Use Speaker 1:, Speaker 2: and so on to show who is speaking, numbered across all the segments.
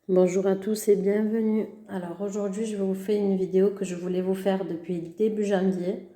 Speaker 1: Bonjour à tous et bienvenue. Alors aujourd'hui je vais vous faire une vidéo que je voulais vous faire depuis début janvier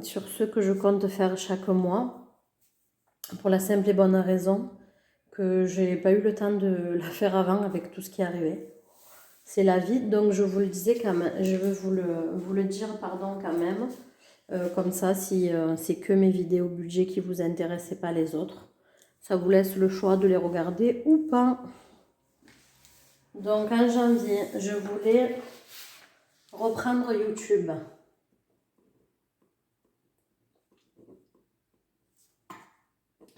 Speaker 1: sur ce que je compte faire chaque mois pour la simple et bonne raison que j'ai pas eu le temps de la faire avant avec tout ce qui est arrivé. C'est la vie, donc je vous le disais quand même, je veux vous le dire pardon quand même, comme ça si c'est que mes vidéos budget qui vous intéressent et pas les autres, ça vous laisse le choix de les regarder ou pas. Donc en janvier, je voulais reprendre YouTube.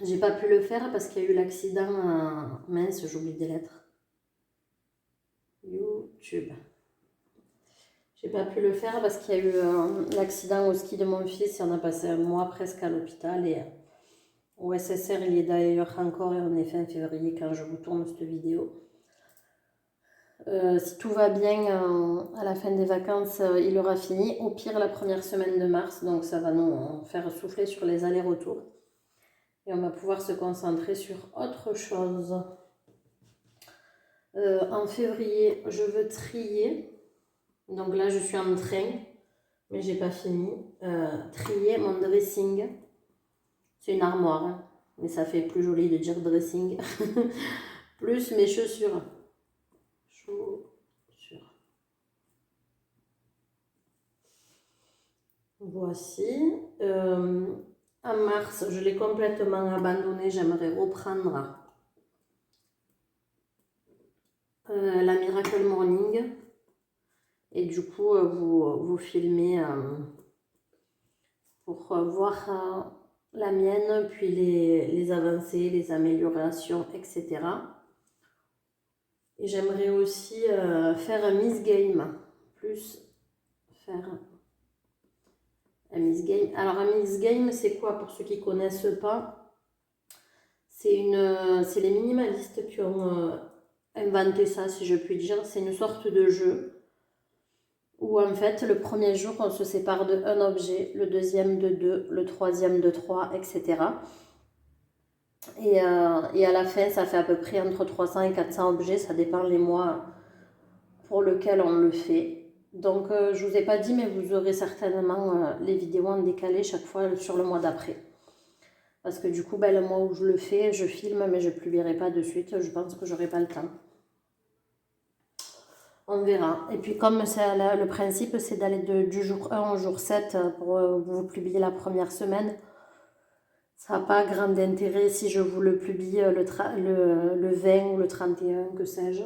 Speaker 1: J'ai pas pu le faire parce qu'il y a eu l'accident. Mince, j'oublie des lettres. YouTube. J'ai pas pu le faire parce qu'il y a eu l'accident au ski de mon fils et on a passé un mois presque à l'hôpital. Et au SSR, il y est d'ailleurs encore et on est fin février quand je vous tourne cette vidéo. Si tout va bien, à la fin des vacances, il aura fini. Au pire, la première semaine de mars, donc ça va nous faire souffler sur les allers-retours. Et on va pouvoir se concentrer sur autre chose. En février, je veux trier. Donc là, je suis en train, mais j'ai pas fini. Trier mon dressing. C'est une armoire, hein, mais ça fait plus joli de dire dressing. Plus mes chaussures. Voici. En mars, je l'ai complètement abandonné. J'aimerais reprendre la Miracle Morning. Et du coup, vous filmez pour voir la mienne, puis les avancées, les améliorations, etc. Et j'aimerais aussi faire un Miss Game, plus faire un Miss Game. Alors un Miss Game, c'est quoi pour ceux qui ne connaissent pas? C'est les minimalistes qui ont inventé ça, si je puis dire. C'est une sorte de jeu où en fait le premier jour on se sépare de un objet, le deuxième de deux, le troisième de trois, etc. Et à la fin ça fait à peu près entre 300 et 400 objets, ça dépend les mois pour lesquels on le fait. Donc je vous ai pas dit, mais vous aurez certainement les vidéos en décalé chaque fois sur le mois d'après. Parce que du coup, le mois où je le fais, je filme, mais je ne publierai pas de suite, je pense que j'aurai pas le temps. On verra. Et puis comme le principe, c'est d'aller du jour 1 au jour 7 pour vous publier la première semaine, ça n'a pas grand intérêt si je vous le publie le 20 ou le 31, que sais-je.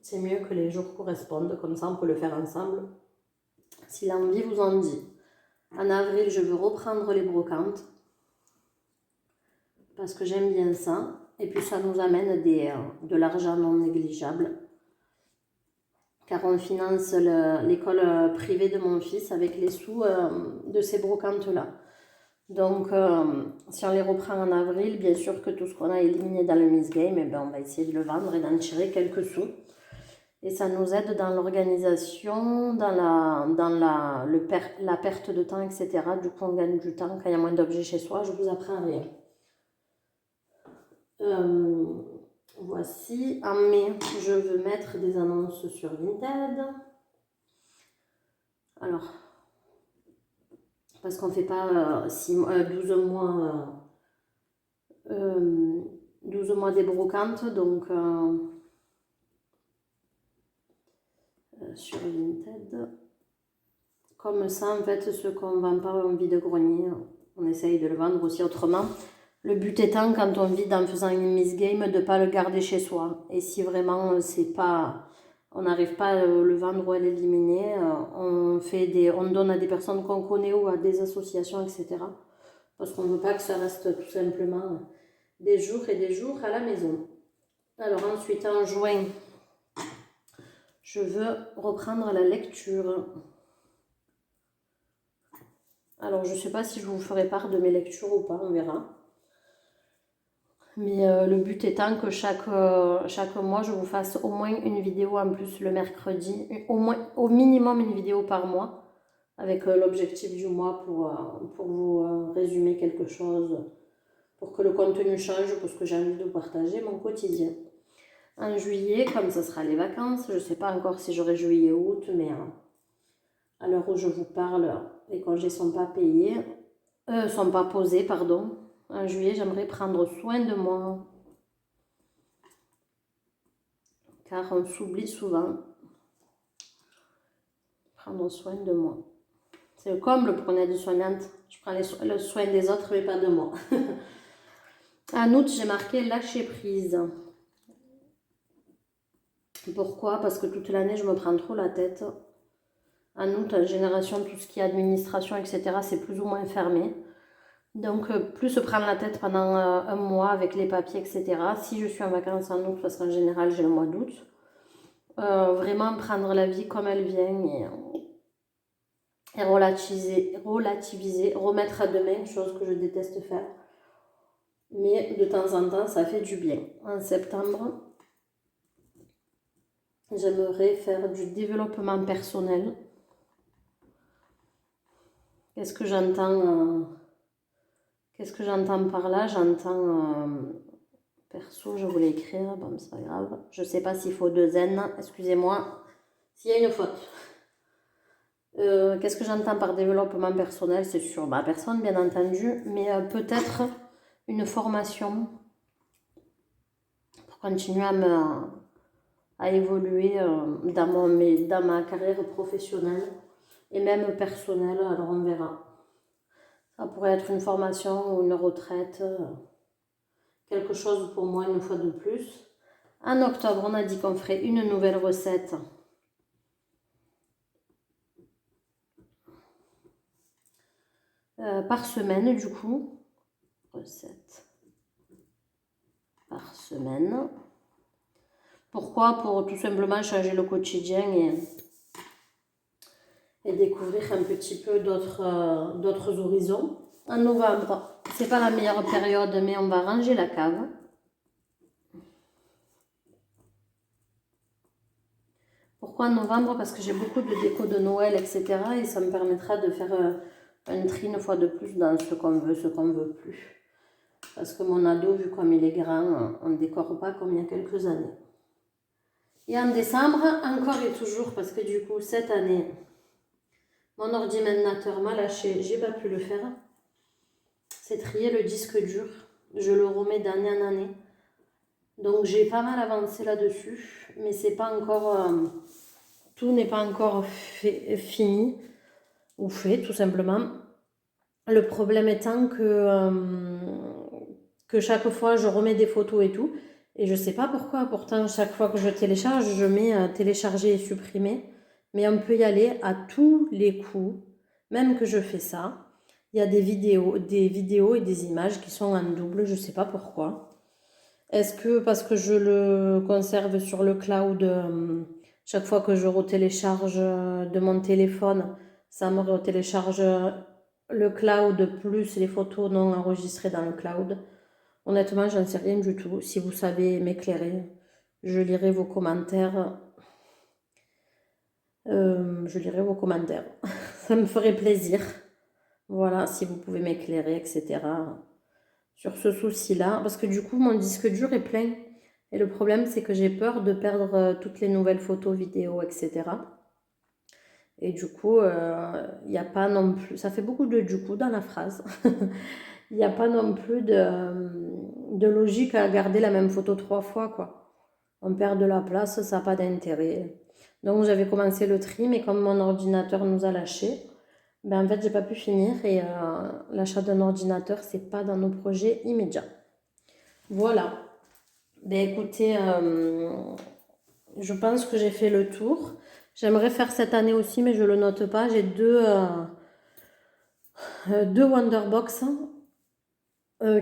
Speaker 1: C'est mieux que les jours correspondent, comme ça on peut le faire ensemble. Si l'envie vous en dit. En avril, je veux reprendre les brocantes, parce que j'aime bien ça. Et puis ça nous amène de l'argent non négligeable. Car on finance l'école privée de mon fils avec les sous de ces brocantes-là. Donc, si on les reprend en avril, bien sûr que tout ce qu'on a éliminé dans le Miss Game, eh ben, on va essayer de le vendre et d'en tirer quelques sous. Et ça nous aide dans l'organisation, dans la perte de temps, etc. Du coup, on gagne du temps quand il y a moins d'objets chez soi. Je vous apprends rien. Voici, en mai, je veux mettre des annonces sur Vinted. Alors, parce qu'on ne fait pas 12 mois des brocantes, donc sur Vinted. Comme ça, en fait, ce qu'on ne vend pas en vide-grenier, on essaye de le vendre aussi autrement. Le but étant, quand on vide en faisant une Miss Game, de ne pas le garder chez soi. Et si vraiment on n'arrive pas à le vendre ou à l'éliminer, on donne à des personnes qu'on connaît ou à des associations, etc. Parce qu'on ne veut pas que ça reste tout simplement des jours et des jours à la maison. Alors ensuite, en juin, je veux reprendre la lecture. Alors je ne sais pas si je vous ferai part de mes lectures ou pas, on verra. Mais le but étant que chaque mois, je vous fasse au moins une vidéo en plus le mercredi, au minimum une vidéo par mois, avec l'objectif du mois pour vous résumer quelque chose, pour que le contenu change, parce que j'ai envie de vous partager mon quotidien. en juillet, comme ce sera les vacances. Je ne sais pas encore si j'aurai juillet ou août, mais à l'heure où je vous parle, les congés ne sont pas payés, sont pas posés, pardon. En juillet, j'aimerais prendre soin de moi, car on s'oublie souvent. Prendre soin de moi. C'est le comble pour une aide-soignante. Je prends le soin des autres, mais pas de moi. En août, j'ai marqué lâcher prise. Pourquoi? Parce que toute l'année, je me prends trop la tête. En août, en génération, tout ce qui est administration, etc., c'est plus ou moins fermé. Donc, plus se prendre la tête pendant un mois avec les papiers, etc. Si je suis en vacances en août, parce qu'en général, j'ai le mois d'août, vraiment prendre la vie comme elle vient et relativiser, remettre à demain, chose que je déteste faire. Mais de temps en temps, ça fait du bien. En septembre, j'aimerais faire du développement personnel. Qu'est-ce que j'entends par là? J'entends perso, je voulais écrire, bon, c'est pas grave. Je sais pas s'il faut 2 N, excusez-moi s'il y a une faute. Qu'est-ce que j'entends par développement personnel? C'est sur ma personne, bien entendu, mais peut-être une formation pour continuer à évoluer dans ma carrière professionnelle et même personnelle, alors on verra. Ça pourrait être une formation ou une retraite, quelque chose pour moi une fois de plus. En octobre, on a dit qu'on ferait une nouvelle recette. Par semaine, du coup. Recette par semaine. Pourquoi? Pour tout simplement changer le quotidien et découvrir un petit peu d'autres horizons. En novembre, c'est pas la meilleure période, mais on va ranger la cave. Pourquoi en novembre? Parce que j'ai beaucoup de déco de Noël, etc. Et ça me permettra de faire un tri une fois de plus dans ce qu'on veut, ce qu'on veut plus. Parce que mon ado, vu comme il est grand, on ne décore pas comme il y a quelques années. Et en décembre, encore et toujours, parce que du coup, cette année, mon ordinateur m'a lâché, j'ai pas pu le faire. C'est trier le disque dur. Je le remets d'année en année. Donc j'ai pas mal avancé là-dessus, mais c'est pas encore... tout n'est pas encore fini ou fait, tout simplement. Le problème étant que chaque fois, je remets des photos et tout. Et je sais pas pourquoi, pourtant, chaque fois que je télécharge, je mets télécharger et supprimer. Mais on peut y aller à tous les coups, même que je fais ça. Il y a des vidéos et des images qui sont en double, je sais pas pourquoi. Est-ce que parce que je le conserve sur le cloud, chaque fois que je retélécharge de mon téléphone, ça me retélécharge le cloud plus les photos non enregistrées dans le cloud. Honnêtement, j'en sais rien du tout. Si vous savez m'éclairer, je lirai vos commentaires. Ça me ferait plaisir. Voilà, si vous pouvez m'éclairer, etc. sur ce souci-là. Parce que du coup, mon disque dur est plein. Et le problème, c'est que j'ai peur de perdre toutes les nouvelles photos, vidéos, etc. Et du coup, il n'y a pas non plus... Ça fait beaucoup de du coup dans la phrase. Il n'y a pas non plus de logique à garder la même photo 3 fois, quoi. On perd de la place, ça n'a pas d'intérêt. Donc j'avais commencé le tri, mais comme mon ordinateur nous a lâchés, ben en fait j'ai pas pu finir et l'achat d'un ordinateur, c'est pas dans nos projets immédiats. Voilà. Ben écoutez, je pense que j'ai fait le tour. J'aimerais faire cette année aussi, mais je le note pas. J'ai deux Wonderbox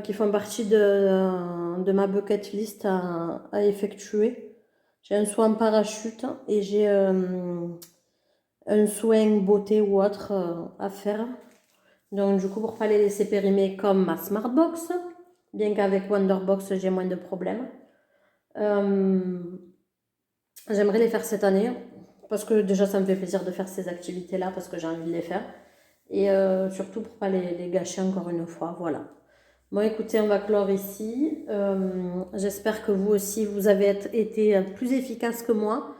Speaker 1: qui font partie de ma bucket list à effectuer. J'ai un saut en parachute et j'ai un soin beauté ou autre à faire. Donc du coup, pour pas les laisser périmer comme ma Smartbox, bien qu'avec Wonderbox, j'ai moins de problèmes. J'aimerais les faire cette année, parce que déjà, ça me fait plaisir de faire ces activités-là, parce que j'ai envie de les faire. Et surtout pour pas les gâcher encore une fois, voilà. Bon, écoutez, on va clore ici. J'espère que vous aussi, vous avez été plus efficace que moi,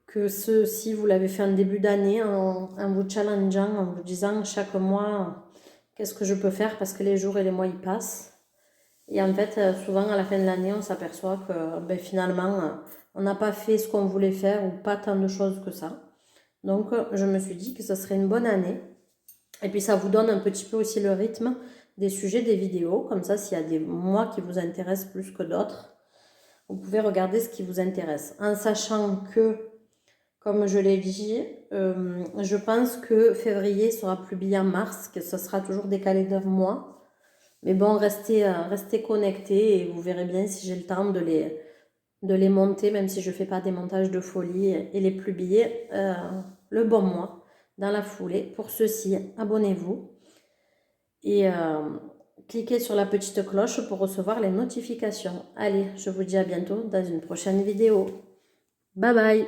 Speaker 1: que si vous l'avez fait en début d'année, en vous challengeant, en vous disant chaque mois, qu'est-ce que je peux faire parce que les jours et les mois, ils passent. Et en fait, souvent, à la fin de l'année, on s'aperçoit que ben, finalement, on n'a pas fait ce qu'on voulait faire ou pas tant de choses que ça. Donc, je me suis dit que ce serait une bonne année. Et puis, ça vous donne un petit peu aussi le rythme des sujets des vidéos. Comme ça, s'il y a des mois qui vous intéressent plus que d'autres, vous pouvez regarder ce qui vous intéresse. En sachant que, comme je l'ai dit, je pense que février sera publié en mars, que ce sera toujours décalé d'un mois. Mais bon, restez connectés et vous verrez bien si j'ai le temps de les monter, même si je ne fais pas des montages de folie, et les publier le bon mois, dans la foulée. Pour ceci, abonnez-vous et cliquez sur la petite cloche pour recevoir les notifications. Allez, je vous dis à bientôt dans une prochaine vidéo. Bye bye!